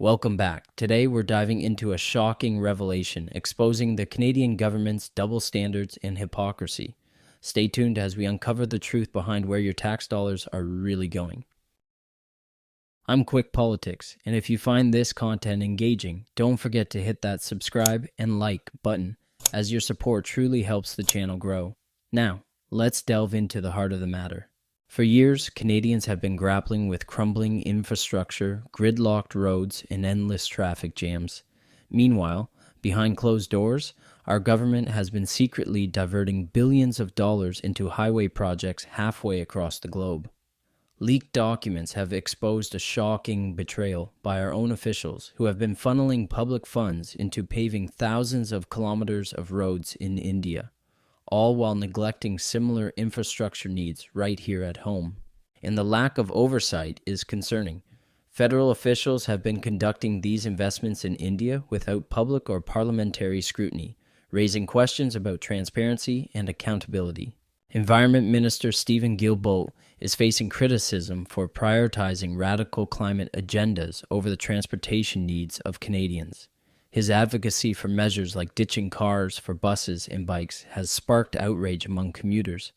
Welcome back. Today we're diving into a shocking revelation exposing the Canadian government's double standards and hypocrisy. Stay tuned as we uncover the truth behind where your tax dollars are really going. I'm QuikPolitics, and if you find this content engaging, don't forget to hit that subscribe and like button, as your support truly helps the channel grow. Now, let's delve into the heart of the matter. For years, Canadians have been grappling with crumbling infrastructure, gridlocked roads, and endless traffic jams. Meanwhile, behind closed doors, our government has been secretly diverting billions of dollars into highway projects halfway across the globe. Leaked documents have exposed a shocking betrayal by our own officials who have been funneling public funds into paving thousands of kilometers of roads in India, all while neglecting similar infrastructure needs right here at home. And the lack of oversight is concerning. Federal officials have been conducting these investments in India without public or parliamentary scrutiny, raising questions about transparency and accountability. Environment Minister Steven Guilbeault is facing criticism for prioritizing radical climate agendas over the transportation needs of Canadians. His advocacy for measures like ditching cars for buses and bikes has sparked outrage among commuters.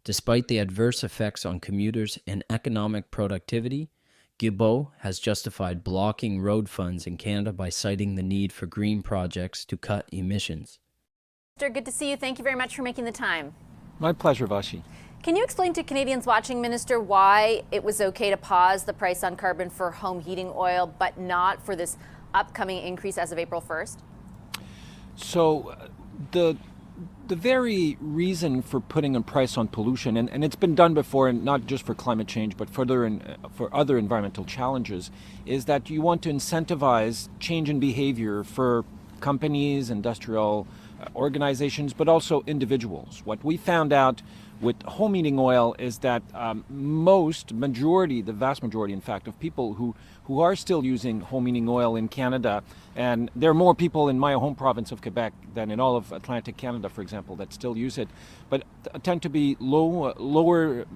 Despite the adverse effects on commuters and economic productivity, Guilbeault has justified blocking road funds in Canada by citing the need for green projects to cut emissions. Minister, good to see you. Thank you very much for making the time. My pleasure, Vashi. Can you explain to Canadians watching, Minister, why it was okay to pause the price on carbon for home heating oil, but not for this upcoming increase as of April 1st? So the very reason for putting a price on pollution, and it's been done before, and not just for climate change, but for other environmental challenges, is that you want to incentivize change in behavior for companies, industrial organizations, but also individuals. What we found out with home heating oil is that the vast majority, in fact, of people who are still using home heating oil in Canada, and there are more people in my home province of Quebec than in all of Atlantic Canada, for example, that still use it, but tend to be lower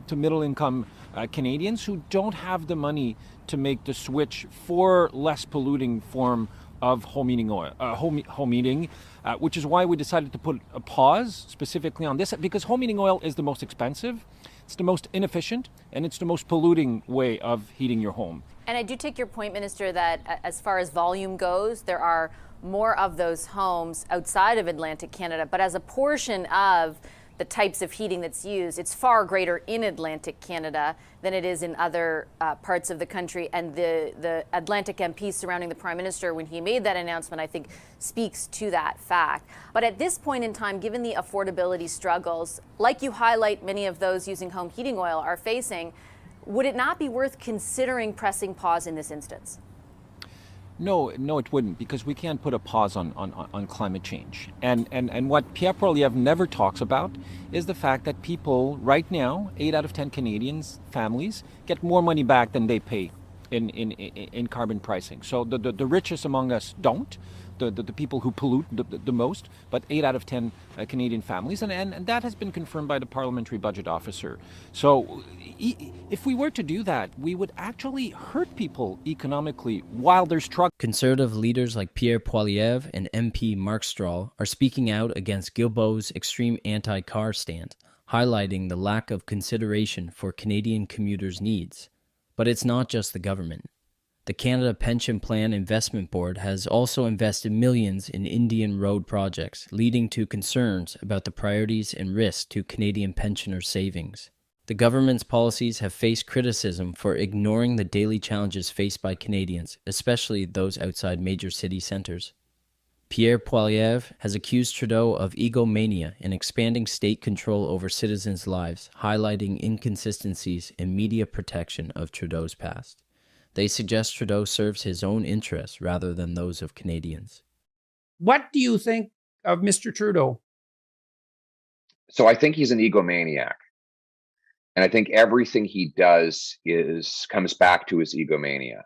to middle income Canadians who don't have the money to make the switch for less polluting form of home heating oil, home heating, which is why we decided to put a pause specifically on this, because home heating oil is the most expensive, it's the most inefficient, and it's the most polluting way of heating your home. And I do take your point, Minister, that as far as volume goes, there are more of those homes outside of Atlantic Canada, but as a portion of the types of heating that's used, it's far greater in Atlantic Canada than it is in other parts of the country. And the Atlantic MP surrounding the Prime Minister, when he made that announcement, I think speaks to that fact. But at this point in time, given the affordability struggles, like you highlight many of those using home heating oil are facing, would it not be worth considering pressing pause in this instance? No, it wouldn't, because we can't put a pause on climate change. And what Pierre Poilievre never talks about is the fact that people right now, 8 out of 10 Canadians, families, get more money back than they pay in carbon pricing. So the richest among us don't, the people who pollute the most, but 8 out of 10 Canadian families, and that has been confirmed by the Parliamentary Budget Officer. So if we were to do that, we would actually hurt people economically while they're struggling. Conservative leaders like Pierre Poilievre and MP Mark Strahl are speaking out against Guilbeault's extreme anti-car stand, highlighting the lack of consideration for Canadian commuters' needs. But it's not just the government. The Canada Pension Plan Investment Board has also invested millions in Indian road projects, leading to concerns about the priorities and risks to Canadian pensioners' savings. The government's policies have faced criticism for ignoring the daily challenges faced by Canadians, especially those outside major city centres. Pierre Poilievre has accused Trudeau of egomania and expanding state control over citizens' lives, highlighting inconsistencies in media protection of Trudeau's past. They suggest Trudeau serves his own interests rather than those of Canadians. What do you think of Mr. Trudeau? So I think he's an egomaniac. And I think everything he does comes back to his egomania.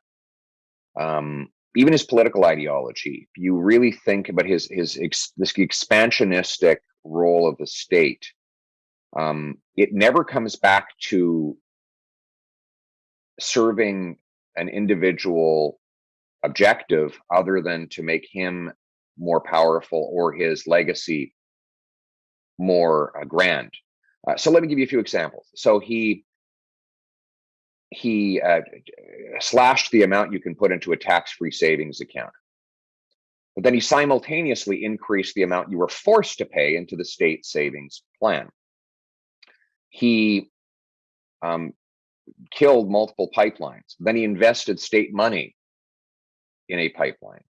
Even his political ideology. If you really think about this expansionistic role of the state, it never comes back to serving an individual objective other than to make him more powerful or his legacy more grand. So let me give you a few examples. So he slashed the amount you can put into a tax-free savings account. But then he simultaneously increased the amount you were forced to pay into the state savings plan. He killed multiple pipelines. Then he invested state money in a pipeline.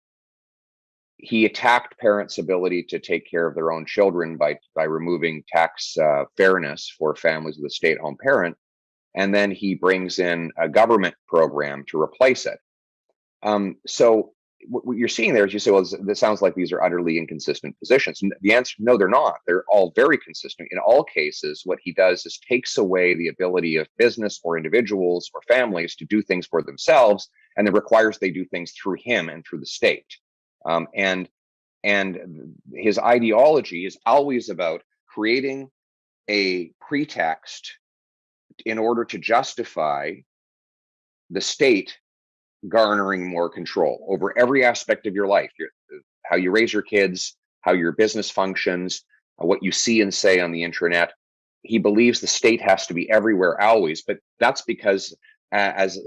He attacked parents' ability to take care of their own children by removing tax fairness for families with a stay-at-home parent. And then he brings in a government program to replace it. So what you're seeing there is you say, well, this sounds like these are utterly inconsistent positions. And the answer, no, they're not. They're all very consistent. In all cases, what he does is takes away the ability of business or individuals or families to do things for themselves, and it requires they do things through him and through the state. And his ideology is always about creating a pretext in order to justify the state garnering more control over every aspect of your life, how you raise your kids, how your business functions, what you see and say on the intranet. He believes the state has to be everywhere always, but that's because, as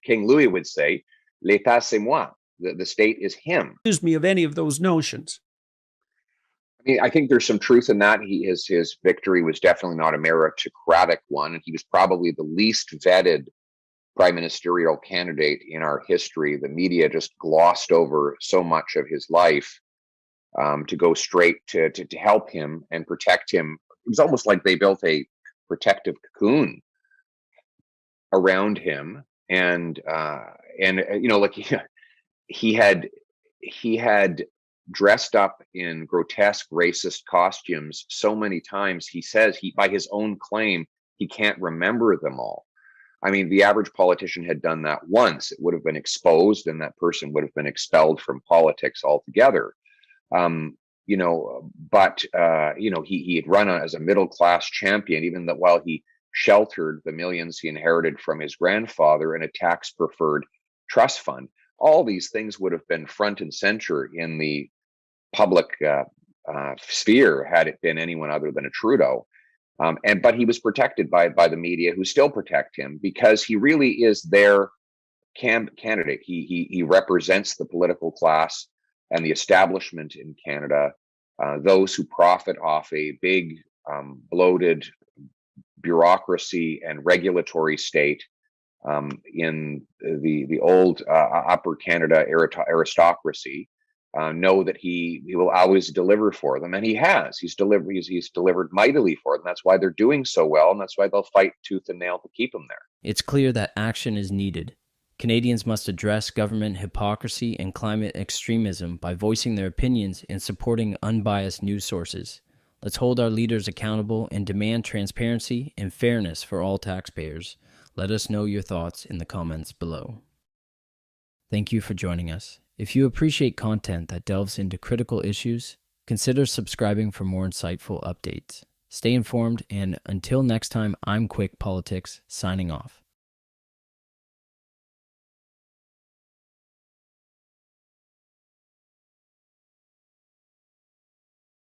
King Louis would say, l'État c'est moi. The state is him. Accuse me of any of those notions. I mean, I think there's some truth in that. His victory was definitely not a meritocratic one, and he was probably the least vetted prime ministerial candidate in our history. The media just glossed over so much of his life to go straight to help him and protect him. It was almost like they built a protective cocoon around him, and you know, like he had dressed up in grotesque racist costumes so many times. He says by his own claim, he can't remember them all. I mean, the average politician had done that once. It would have been exposed, and that person would have been expelled from politics altogether. You know, but you know, he had run as a middle class champion, even that while he sheltered the millions he inherited from his grandfather in a tax preferred trust fund. All these things would have been front and center in the public sphere had it been anyone other than a Trudeau. But he was protected by the media, who still protect him because he really is their candidate. He represents the political class and the establishment in Canada, those who profit off a big, bloated bureaucracy and regulatory state in the old Upper Canada aristocracy. Know that he will always deliver for them, and he has. He's delivered mightily for them. That's why they're doing so well, and that's why they'll fight tooth and nail to keep him there. It's clear that action is needed. Canadians must address government hypocrisy and climate extremism by voicing their opinions and supporting unbiased news sources. Let's hold our leaders accountable and demand transparency and fairness for all taxpayers. Let us know your thoughts in the comments below. Thank you for joining us. If you appreciate content that delves into critical issues, consider subscribing for more insightful updates. Stay informed, and until next time, I'm QuikPolitics, signing off.